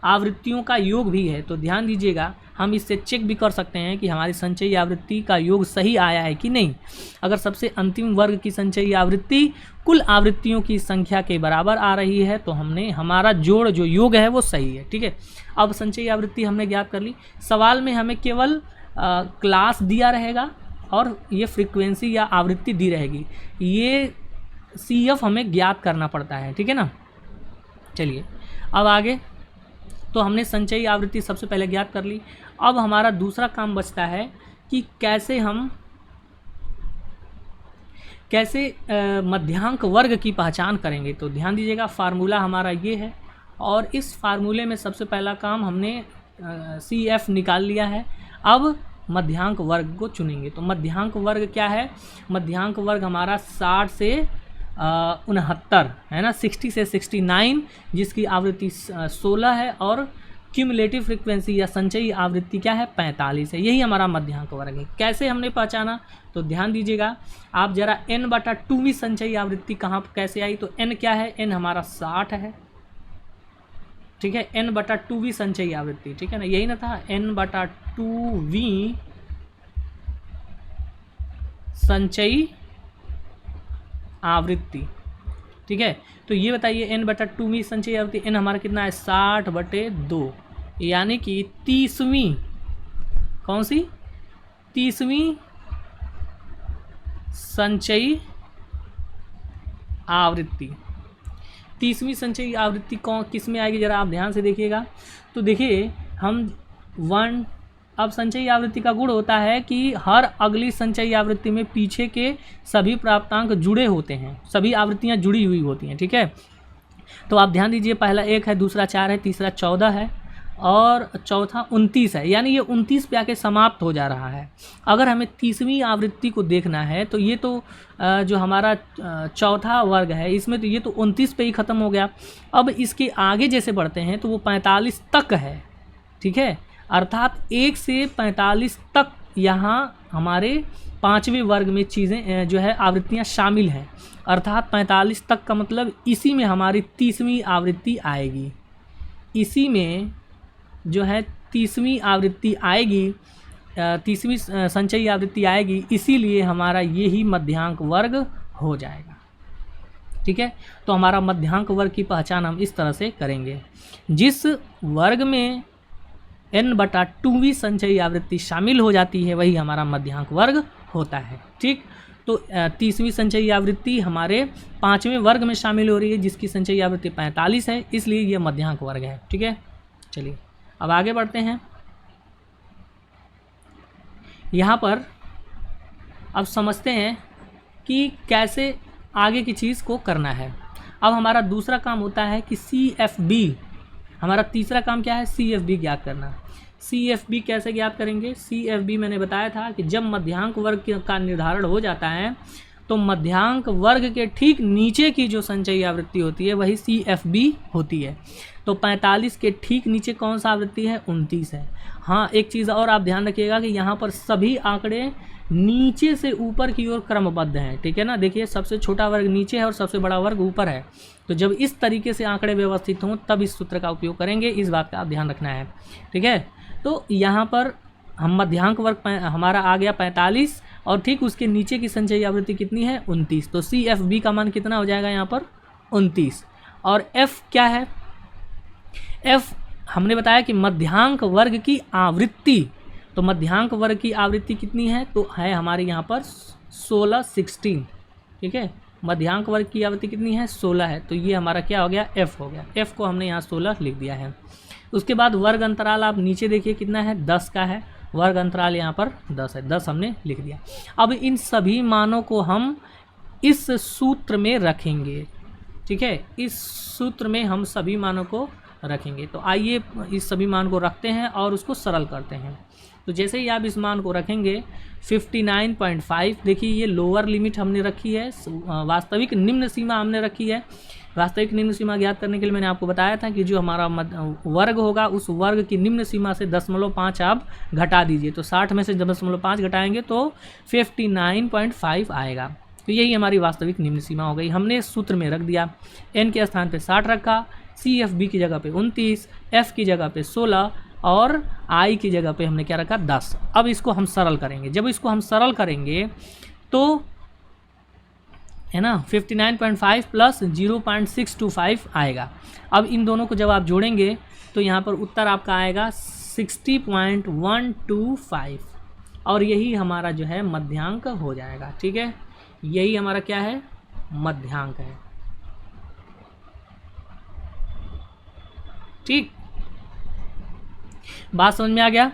आवृत्तियों का योग भी है। तो ध्यान दीजिएगा, हम इससे चेक भी कर सकते हैं कि हमारी संचयी आवृत्ति का योग सही आया है कि नहीं। अगर सबसे अंतिम वर्ग की संचयी आवृत्ति कुल आवृत्तियों की संख्या के बराबर आ रही है तो हमारा जोड़ जो योग है वो सही है। ठीक है, अब संचयी आवृत्ति हमने ज्ञात कर ली। सवाल में हमें केवल क्लास दिया रहेगा और ये फ्रीक्वेंसी या आवृत्ति दी रहेगी, ये CF हमें ज्ञात करना पड़ता है। ठीक है ना, चलिए अब आगे। तो हमने संचयी आवृत्ति सबसे पहले ज्ञात कर ली। अब हमारा दूसरा काम बचता है कि कैसे मध्यांक वर्ग की पहचान करेंगे। तो ध्यान दीजिएगा, फार्मूला हमारा ये है और इस फार्मूले में सबसे पहला काम हमने CF निकाल लिया है। अब मध्यांक वर्ग को चुनेंगे। तो मध्यांक वर्ग क्या है, मध्यांक वर्ग हमारा 60 से 69 है ना, 60 से 69 जिसकी आवृत्ति 16 है और क्यूमुलेटिव फ्रीक्वेंसी या संचयी आवृत्ति क्या है, 45 है। यही हमारा मध्यांक वर्ग है। कैसे हमने पहचाना, तो ध्यान दीजिएगा आप जरा n/2वीं संचयी आवृत्ति कैसे आई। तो n क्या है, n हमारा 60 है। ठीक है, n/2वीं संचयी आवृत्ति, ठीक है ना, यही ना था, n/2वीं संचयी आवृत्ति। ठीक है, तो ये बताइए n/2वीं संचयी आवृत्ति n हमारा कितना है, 60/2, यानी कि 30वीं, कौन सी, 30वीं संचयी आवृत्ति। 30वीं संचयी आवृत्ति किस में आएगी, जरा आप ध्यान से देखिएगा। तो देखिए अब संचयी आवृत्ति का गुण होता है कि हर अगली संचयी आवृत्ति में पीछे के सभी प्राप्तांक जुड़े होते हैं, सभी आवृत्तियां जुड़ी हुई होती हैं। ठीक है, तो आप ध्यान दीजिए, पहला 1 है, दूसरा 4 है, तीसरा 14 है और चौथा 29 है, यानी ये 29 पे आके समाप्त हो जा रहा है। अगर हमें 30वीं आवृत्ति को देखना है तो ये तो जो हमारा चौथा वर्ग है इसमें तो ये तो 29 पे ही ख़त्म हो गया। अब इसके आगे जैसे बढ़ते हैं तो वो 45 तक है। ठीक है, अर्थात 1 से 45 तक यहाँ हमारे 5वें वर्ग में चीज़ें जो है आवृत्तियाँ शामिल हैं। अर्थात 45 तक का मतलब इसी में हमारी 30वीं आवृत्ति आएगी, इसी में जो है 30वीं आवृत्ति आएगी, 30वीं संचयी आवृत्ति आएगी, इसीलिए हमारा यही मध्यांक वर्ग हो जाएगा। ठीक है, तो हमारा मध्यांक वर्ग की पहचान हम इस तरह से करेंगे, जिस वर्ग में n/2वीं संचयी आवृत्ति शामिल हो जाती है वही हमारा मध्यांक वर्ग होता है। ठीक, तो 30वीं संचयी आवृत्ति हमारे 5वें वर्ग में शामिल हो रही है जिसकी संचयी आवृत्ति 45 है, इसलिए यह मध्यांक वर्ग है। ठीक है, चलिए अब आगे बढ़ते हैं। यहाँ पर अब समझते हैं कि कैसे आगे की चीज़ को करना है। अब हमारा दूसरा काम होता है कि CFB, हमारा तीसरा काम क्या है, CFB ज्ञात करना। CFB कैसे ज्ञात करेंगे, CFB मैंने बताया था कि जब मध्यांक वर्ग का निर्धारण हो जाता है तो मध्यांक वर्ग के ठीक नीचे की जो संचयी आवृत्ति होती है वही CFB होती है। तो 45 के ठीक नीचे कौन सा आवृत्ति है, 29 है। हाँ, एक चीज़ और आप ध्यान रखिएगा कि यहाँ पर सभी आंकड़े नीचे से ऊपर की ओर क्रमबद्ध हैं। ठीक है ना, देखिए सबसे छोटा वर्ग नीचे है और सबसे बड़ा वर्ग ऊपर है। तो जब इस तरीके से आंकड़े व्यवस्थित हों तब इस सूत्र का उपयोग करेंगे, इस बात का आप ध्यान रखना है। ठीक है, तो यहाँ पर हम मध्यांक वर्ग हमारा आ गया 45 और ठीक उसके नीचे की संचयी आवृत्ति कितनी है, 29। तो CFB का मान कितना हो जाएगा यहाँ पर, 29। और F क्या है, F हमने बताया कि मध्यांक वर्ग की आवृत्ति, तो मध्यांक वर्ग की आवृत्ति कितनी है, तो है हमारे यहाँ पर 16 ठीक है। मध्यांक वर्ग की आवृत्ति कितनी है, 16 है, तो ये हमारा क्या हो गया, f हो गया। f को हमने यहाँ 16 लिख दिया है। उसके बाद वर्ग अंतराल आप नीचे देखिए कितना है, 10 का है, वर्ग अंतराल यहाँ पर 10 है, 10 हमने लिख दिया। अब इन सभी मानों को हम इस सूत्र में रखेंगे, ठीक है, इस सूत्र में हम सभी मानों को रखेंगे। तो आइए इस सभी मान को रखते हैं और उसको सरल करते हैं। तो जैसे ही आप इस मान को रखेंगे 59.5, देखिए ये लोअर लिमिट हमने रखी है, वास्तविक निम्न सीमा हमने रखी है। वास्तविक निम्न सीमा ज्ञात करने के लिए मैंने आपको बताया था कि जो हमारा वर्ग होगा उस वर्ग की निम्न सीमा से 0.5 आप घटा दीजिए, तो 60 में से 0.5 घटाएंगे तो 59.5 आएगा। तो यही हमारी वास्तविक निम्न सीमा हो गई, हमने सूत्र में रख दिया। n के स्थान पे 60 रखा, CFB की जगह पे 29, F की जगह पे 16 और I की जगह पे हमने क्या रखा, 10। अब इसको हम सरल करेंगे, जब इसको हम सरल करेंगे तो है ना 59.5 प्लस 0.625 आएगा। अब इन दोनों को जब आप जोड़ेंगे तो यहाँ पर उत्तर आपका आएगा 60.125 और यही हमारा जो है मध्यांक हो जाएगा, ठीक है। यही हमारा क्या है, मध्यांक है, ठीक। बात समझ में आ गया।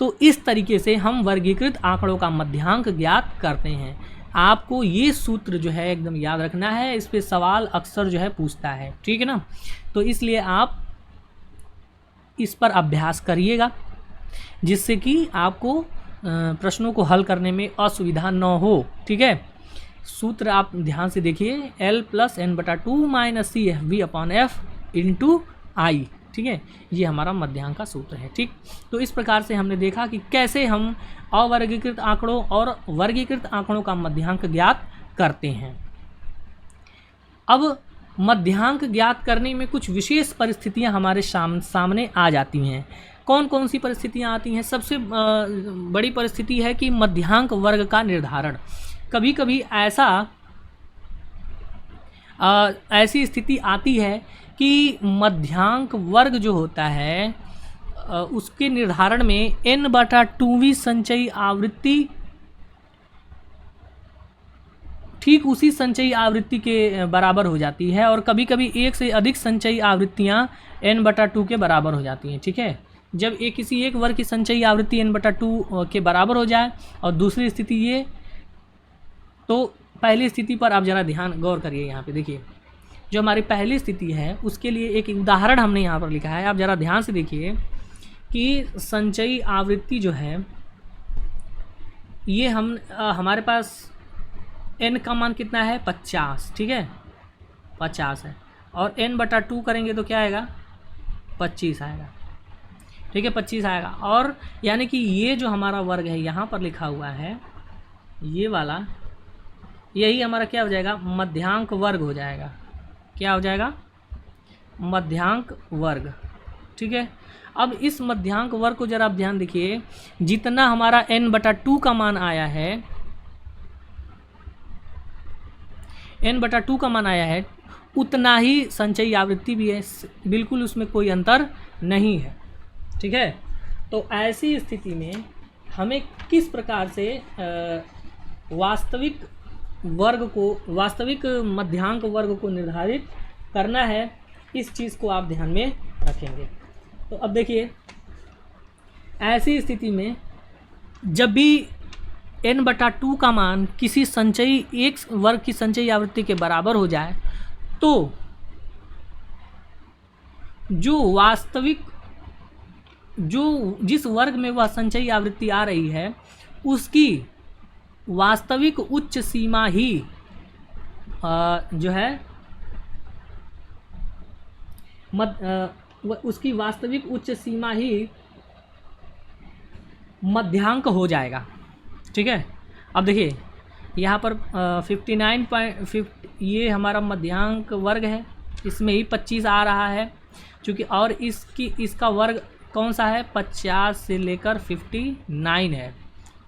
तो इस तरीके से हम वर्गीकृत आंकड़ों का मध्यांक ज्ञात करते हैं। आपको ये सूत्र जो है एकदम याद रखना है, इस पे सवाल अक्सर जो है पूछता है, ठीक है ना। तो इसलिए आप इस पर अभ्यास करिएगा जिससे कि आपको प्रश्नों को हल करने में असुविधा न हो, ठीक है। सूत्र आप ध्यान से देखिए, L + n/2 - CFB/F × I, ठीक है, ये हमारा मध्यांक का सूत्र है, ठीक। तो इस प्रकार से हमने देखा कि कैसे हम अवर्गीकृत आंकड़ों और वर्गीकृत आंकड़ों का मध्यांक ज्ञात करते हैं। अब मध्यांक ज्ञात करने में कुछ विशेष परिस्थितियां हमारे सामने आ जाती हैं। कौन कौन सी परिस्थितियां आती हैं? सबसे बड़ी परिस्थिति है कि मध्यांक वर्ग का निर्धारण। कभी कभी ऐसी स्थिति आती है कि मध्यांक वर्ग जो होता है उसके निर्धारण में n/2वीं संचयी आवृत्ति ठीक उसी संचयी आवृत्ति के बराबर हो जाती है और कभी कभी एक से अधिक संचयी आवृत्तियां n/2 के बराबर हो जाती हैं, ठीक है। जब किसी एक वर्ग की संचयी आवृत्ति n/2 के बराबर हो जाए और दूसरी स्थिति ये, तो पहली स्थिति पर आप ज़रा ध्यान गौर करिए। यहाँ पे देखिए, जो हमारी पहली स्थिति है उसके लिए एक उदाहरण हमने यहाँ पर लिखा है, आप ज़रा ध्यान से देखिए कि संचयी आवृत्ति जो है ये हमारे पास n का मान कितना है, 50, ठीक है, 50 है, और n/2 करेंगे तो क्या आएगा, 25 आएगा, ठीक है, 25 आएगा। और यानी कि ये जो हमारा वर्ग है यहाँ पर लिखा हुआ है, ये वाला, यही हमारा क्या हो जाएगा, मध्यांक वर्ग हो जाएगा। क्या हो जाएगा, मध्यांक वर्ग, ठीक है। अब इस मध्यांक वर्ग को जरा आप ध्यान देखिए, जितना हमारा n/2 का मान आया है, n/2 का मान आया है, उतना ही संचयी आवृत्ति भी है, बिल्कुल उसमें कोई अंतर नहीं है, ठीक है। तो ऐसी स्थिति में हमें किस प्रकार से वास्तविक मध्यांक वर्ग को निर्धारित करना है, इस चीज़ को आप ध्यान में रखेंगे। तो अब देखिए, ऐसी स्थिति में जब भी n/2 का मान किसी संचयी एक वर्ग की संचयी आवृत्ति के बराबर हो जाए तो जिस वर्ग में वह संचयी आवृत्ति आ रही है उसकी वास्तविक उच्च सीमा ही जो है उसकी वास्तविक उच्च सीमा ही मध्यांक हो जाएगा, ठीक है। अब देखिए यहाँ पर 59.5 ये हमारा मध्यांक वर्ग है, इसमें ही 25 आ रहा है क्योंकि, और इसका वर्ग कौन सा है, 50 से लेकर 59 है,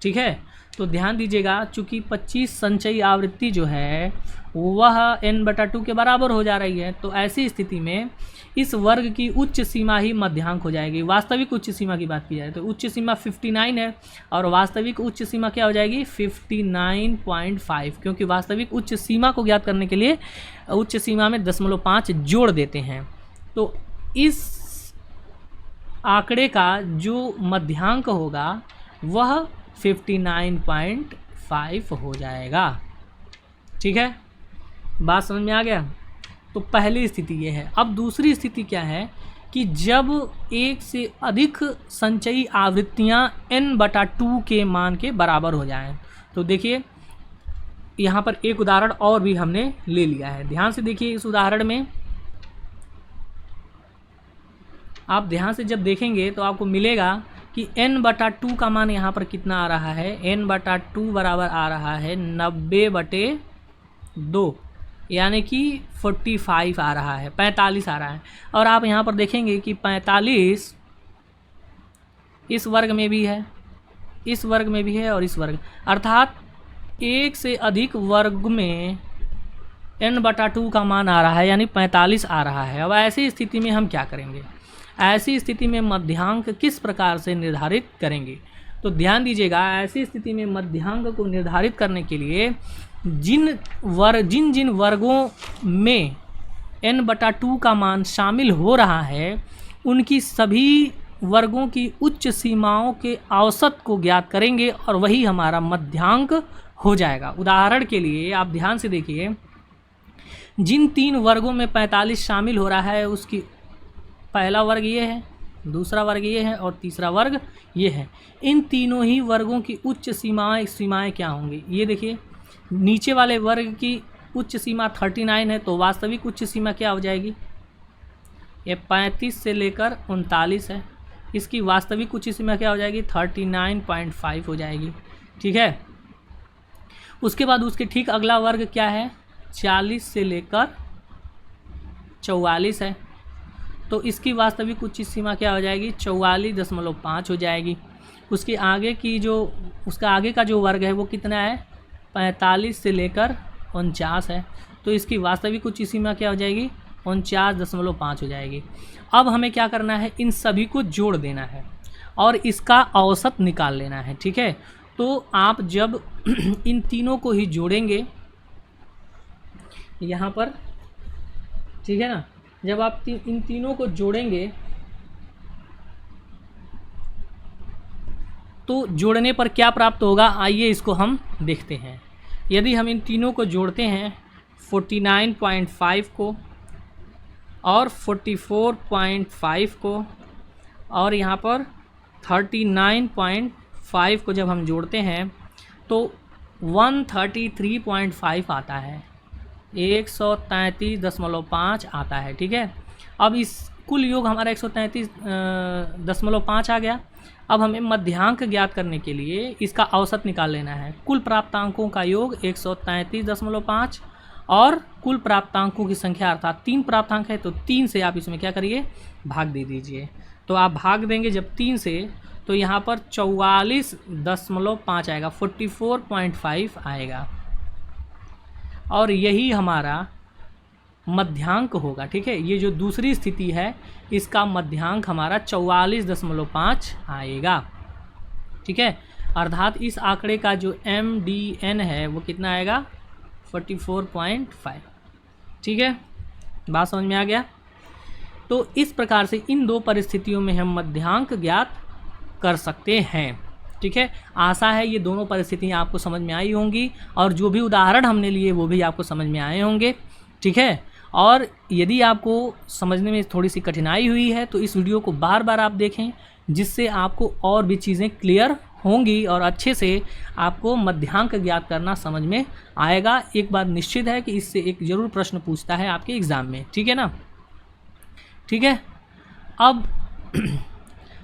ठीक है। तो ध्यान दीजिएगा, चूँकि 25 संचयी आवृत्ति जो है वह n/2 के बराबर हो जा रही है, तो ऐसी स्थिति में इस वर्ग की उच्च सीमा ही मध्यांक हो जाएगी। वास्तविक उच्च सीमा की बात की जाए तो उच्च सीमा 59 है और वास्तविक उच्च सीमा क्या हो जाएगी 59.5, क्योंकि वास्तविक उच्च सीमा को ज्ञात करने के लिए उच्च सीमा में 0.5 जोड़ देते हैं। तो इस आंकड़े का जो मध्यांक होगा वह 59.5 हो जाएगा। ठीक है, बात समझ में आ गया। तो पहली स्थिति ये है। अब दूसरी स्थिति क्या है कि जब एक से अधिक संचयी आवृत्तियां n/2 के मान के बराबर हो जाएं। तो देखिए यहाँ पर एक उदाहरण और भी हमने ले लिया है, ध्यान से देखिए। इस उदाहरण में आप ध्यान से जब देखेंगे तो आपको मिलेगा कि n/2 का मान यहाँ पर कितना आ रहा है, n/2 बराबर आ रहा है 90/2, यानी कि 45 आ रहा है, 45 आ रहा है। और आप यहाँ पर देखेंगे कि 45 इस वर्ग में भी है, इस वर्ग में भी है और इस वर्ग, अर्थात एक से अधिक वर्ग में n/2 का मान आ रहा है, यानी 45 आ रहा है। अब ऐसी स्थिति में हम क्या करेंगे, ऐसी स्थिति में मध्यांक किस प्रकार से निर्धारित करेंगे? तो ध्यान दीजिएगा, ऐसी स्थिति में मध्यांक को निर्धारित करने के लिए जिन वर्गों में n/2 का मान शामिल हो रहा है उनकी सभी वर्गों की उच्च सीमाओं के औसत को ज्ञात करेंगे और वही हमारा मध्यांक हो जाएगा। उदाहरण के लिए आप ध्यान से देखिए, जिन 3 वर्गों में 45 शामिल हो रहा है उसकी पहला वर्ग ये है, दूसरा वर्ग ये है और तीसरा वर्ग ये है। इन तीनों ही वर्गों की उच्च सीमाएं क्या होंगी? ये देखिए, नीचे वाले वर्ग की उच्च सीमा 39 है, तो वास्तविक उच्च सीमा क्या हो जाएगी? ये 35 से लेकर 39 है, इसकी वास्तविक उच्च सीमा क्या हो जाएगी? 39.5 हो जाएगी। ठीक है, उसके बाद उसके ठीक अगला वर्ग क्या है? 40 से लेकर 44 है, तो इसकी वास्तविक उच्च सीमा क्या हो जाएगी? 44.5 हो जाएगी। उसके आगे की जो उसका आगे का जो वर्ग है वो कितना है? 45 से लेकर 49 है, तो इसकी वास्तविक उच्च सीमा क्या हो जाएगी? 49.5 हो जाएगी। अब हमें क्या करना है? इन सभी को जोड़ देना है और इसका औसत निकाल लेना है। ठीक है, तो आप जब इन तीनों को ही जोड़ेंगे यहाँ पर, ठीक है ना, जब आप इन तीनों को जोड़ेंगे तो जोड़ने पर क्या प्राप्त होगा, आइए इसको हम देखते हैं। यदि हम इन तीनों को जोड़ते हैं 49.5 को और 44.5 को और यहाँ पर 39.5 को जब हम जोड़ते हैं तो 133.5 आता है, 133.5 आता है। ठीक है, अब इस कुल योग हमारा 133.5 आ गया। अब हमें मध्यांक ज्ञात करने के लिए इसका औसत निकाल लेना है। कुल प्राप्तांकों का योग 133.5 और कुल प्राप्तांकों की संख्या अर्थात 3 प्राप्तांक है, तो 3 से आप इसमें क्या करिए? भाग दे दीजिए। तो आप भाग देंगे जब 3 से, तो यहाँ पर 44.5 आएगा, 44.5 आएगा और यही हमारा मध्यांक होगा। ठीक है, ये जो दूसरी स्थिति है इसका मध्यांक हमारा 44.5 आएगा। ठीक है, अर्थात इस आंकड़े का जो MDN है वो कितना आएगा? 44.5। ठीक है, बात समझ में आ गया। तो इस प्रकार से इन दो परिस्थितियों में हम मध्यांक ज्ञात कर सकते हैं। ठीक है, आशा है ये दोनों परिस्थितियाँ आपको समझ में आई होंगी और जो भी उदाहरण हमने लिए वो भी आपको समझ में आए होंगे। ठीक है, और यदि आपको समझने में थोड़ी सी कठिनाई हुई है तो इस वीडियो को बार बार आप देखें, जिससे आपको और भी चीज़ें क्लियर होंगी और अच्छे से आपको मध्यांक ज्ञात करना समझ में आएगा। एक बात निश्चित है कि इससे एक ज़रूर प्रश्न पूछता है आपके एग्ज़ाम में। ठीक है ना? ठीक है, अब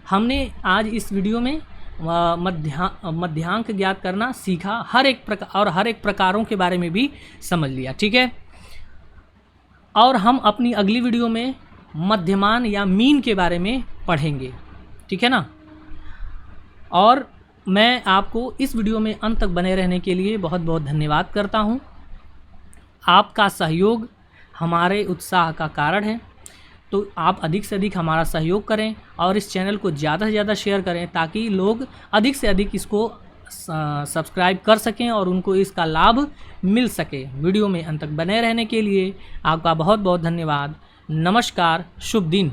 हमने आज इस वीडियो में मध्यांक ज्ञात करना सीखा, हर एक प्रकारों के बारे में भी समझ लिया। ठीक है, और हम अपनी अगली वीडियो में मध्यमान या मीन के बारे में पढ़ेंगे। ठीक है ना? और मैं आपको इस वीडियो में अंत तक बने रहने के लिए बहुत बहुत धन्यवाद करता हूं। आपका सहयोग हमारे उत्साह का कारण है, तो आप अधिक से अधिक हमारा सहयोग करें और इस चैनल को ज़्यादा से ज़्यादा शेयर करें ताकि लोग अधिक से अधिक इसको सब्सक्राइब कर सकें और उनको इसका लाभ मिल सके। वीडियो में अंत तक बने रहने के लिए आपका बहुत बहुत धन्यवाद। नमस्कार, शुभ दिन।